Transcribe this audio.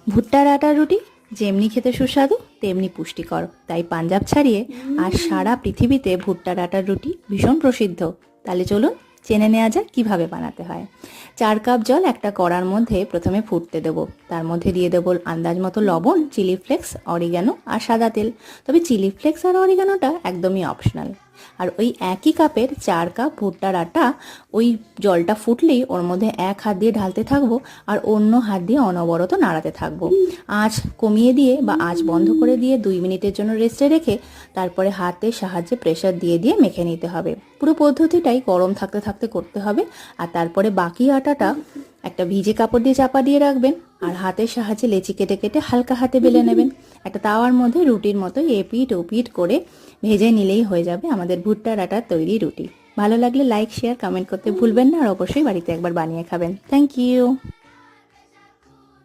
ভুট্টার আটার রুটি যেমনি খেতে সুস্বাদু তেমনি পুষ্টিকর, তাই পাঞ্জাব ছাড়িয়ে আর সারা পৃথিবীতে ভুট্টার আটার রুটি ভীষণ প্রসিদ্ধ। তাহলে চলুন জেনে নেওয়া যাক কিভাবে বানাতে হয়। 4 কাপ জল একটা কড়ার মধ্যে প্রথমে ফুটতে দেব। তার মধ্যে দিয়ে দেব আন্দাজ মতো লবণ, চিলি ফ্লেক্স, অরিগানো আর সাদা তেল। তবে চিলি ফ্লেক্স আর অরিগানোটা একদমই অপশনাল। আর ওই একই কাপের 4 কাপ ভুট্টার আটা ওই জলটা ফুটলেই ওর মধ্যে এক হাত দিয়ে ঢালতে থাকবো আর অন্য হাত দিয়ে অনবরত নাড়াতে থাকবো। আঁচ কমিয়ে দিয়ে বা আঁচ বন্ধ করে দিয়ে 2 মিনিটের জন্য রেস্টে রেখে তারপরে হাতের সাহায্যে প্রেসার দিয়ে দিয়ে মেখে নিতে হবে। পুরো পদ্ধতিটাই গরম থাকতে থাকতে করতে হবে। আর তারপরে বাকি আটাটা একটা ভিজে কাপড় দিয়ে চাপা দিয়ে রাখবেন আর হাতের সাহায্যে লেচি কেটে কেটে হালকা হাতে বেলে নেবেন। একটা তাওয়ার মধ্যে রুটির মতো এপিট ওপিট করে ভেজে নিলেই হয়ে যাবে আমাদের ভুট্টার আটার তৈরি রুটি। ভালো লাগলে লাইক, শেয়ার, কমেন্ট করতে ভুলবেন না আর অবশ্যই বাড়িতে একবার বানিয়ে খাবেন। Thank you.